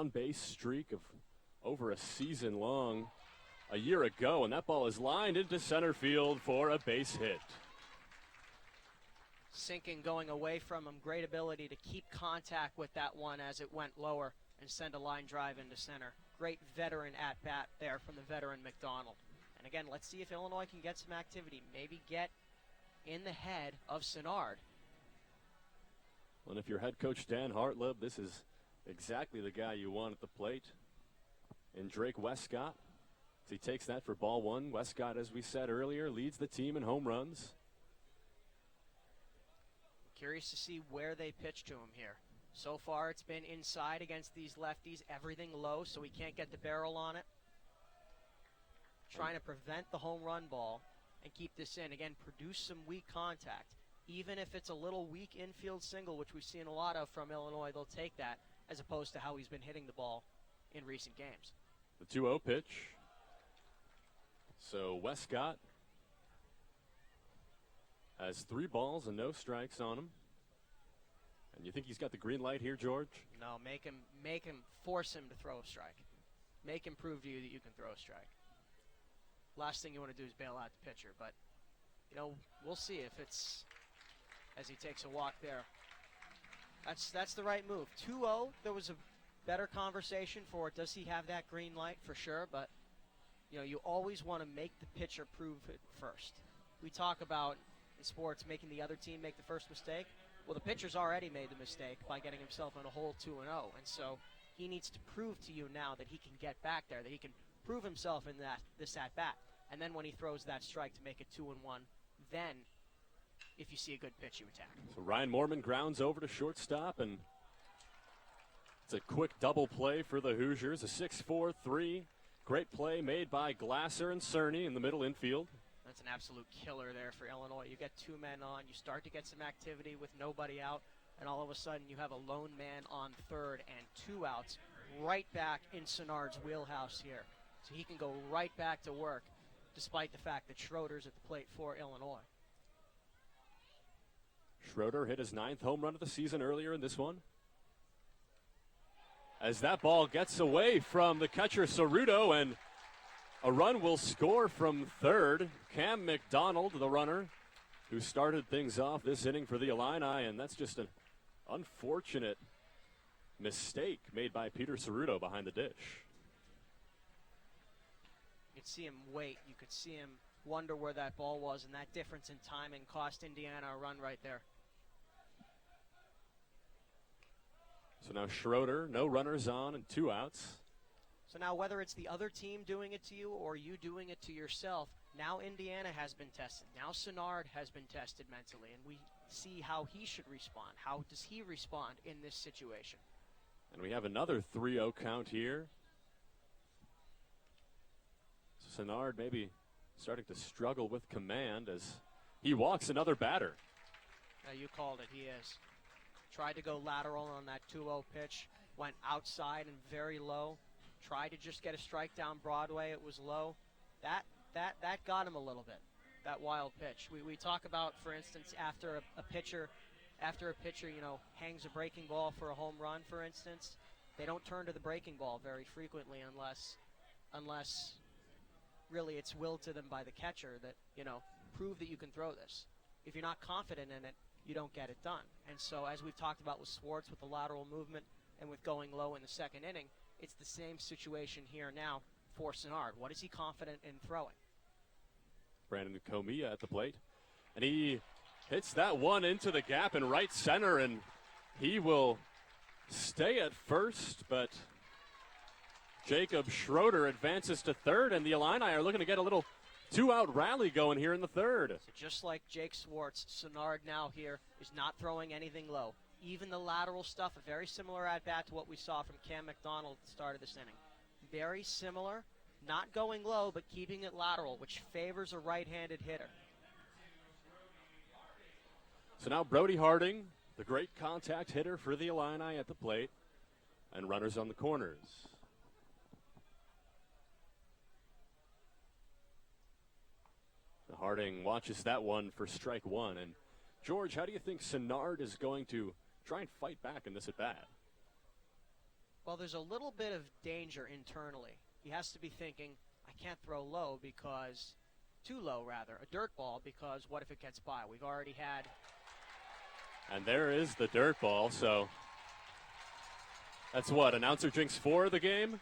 on-base streak of over a season long a year ago, and that ball is lined into center field for a base hit. Sinking going away from him, great ability to keep contact with that one as it went lower and send a line drive into center. Great veteran at-bat there from the veteran McDonald. And again, let's see if Illinois can get some activity, maybe get in the head of Sinnard. Well, and if you're head coach Dan Hartleb, this is exactly the guy you want at the plate in Drake Westcott. As he takes that for ball one. Westcott, as we said earlier, leads the team in home runs. Curious to see where they pitch to him here. So far, it's been inside against these lefties, everything low, so he can't get the barrel on it. Trying to prevent the home run ball and keep this in. Again, produce some weak contact. Even if it's a little weak infield single, which we've seen a lot of from Illinois, they'll take that as opposed to how he's been hitting the ball in recent games. The 2-0 pitch. So Westcott has 3 balls and no strikes on him. And you think he's got the green light here, George? No, make him, force him to throw a strike. Make him prove to you that you can throw a strike. Last thing you want to do is bail out the pitcher, but, you know, we'll see if it's, as he takes a walk there. That's the right move. 2-0, there was a better conversation for it. Does he have that green light? For sure, but, you know, you always want to make the pitcher prove it first. We talk about, in sports, making the other team make the first mistake. Well, the pitcher's already made the mistake by getting himself in a hole 2-0, and so he needs to prove to you now that he can get back there, that he can prove himself in this at-bat. And then when he throws that strike to make it 2-1, then if you see a good pitch, you attack. So Ryan Moorman grounds over to shortstop, and it's a quick double play for the Hoosiers, a 6-4-3. Great play made by Glasser and Cerny in the middle infield. That's an absolute killer there for Illinois. You get 2 men on, you start to get some activity with nobody out, and all of a sudden you have a lone man on third and 2 outs right back in Sinnard's wheelhouse here. So he can go right back to work, despite the fact that Schroeder's at the plate for Illinois. Schroeder hit his 9th home run of the season earlier in this one. As that ball gets away from the catcher Ceruto, and a run will score from third. Cam McDonald, the runner, who started things off this inning for the Illini, and that's just an unfortunate mistake made by Peter Ceruto behind the dish. You could see him wait. You could see him wonder where that ball was, and that difference in timing cost Indiana a run right there. So now Schroeder, no runners on and 2 outs. So now whether it's the other team doing it to you or you doing it to yourself, now Indiana has been tested. Now Sinnard has been tested mentally, and we see how he should respond. How does he respond in this situation? And we have another 3-0 count here. So Sinnard maybe starting to struggle with command as he walks another batter. You called it, he is. Tried to go lateral on that 2-0 pitch, went outside and very low. Tried to just get a strike down Broadway, it was low. That got him a little bit, that wild pitch. We talk about, for instance, after a pitcher, you know, hangs a breaking ball for a home run, for instance, they don't turn to the breaking ball very frequently unless really it's willed to them by the catcher that, you know, prove that you can throw this. If you're not confident in it, you don't get it done. And so as we've talked about with Swartz, with the lateral movement and with going low in the second inning, it's the same situation here now for Sinnard. What is he confident in throwing? Brandon Comia at the plate. And he hits that one into the gap in right center, and he will stay at first, but Jacob Schroeder advances to third, and the Illini are looking to get a little 2-out rally going here in the third. So just like Jake Swartz, Sinnard now here is not throwing anything low. Even the lateral stuff, a very similar at-bat to what we saw from Cam McDonald at the start of this inning. Very similar, not going low, but keeping it lateral, which favors a right-handed hitter. So now Brody Harding, the great contact hitter for the Illini at the plate, and runners on the corners. Harding watches that one for strike one. And George, how do you think Sinnard is going to try and fight back in this at-bat? Well, there's a little bit of danger internally. He has to be thinking, I can't throw low because, too low rather, a dirt ball, because what if it gets by? We've already had. And there is the dirt ball, so that's what, announcer drinks 4 of the game?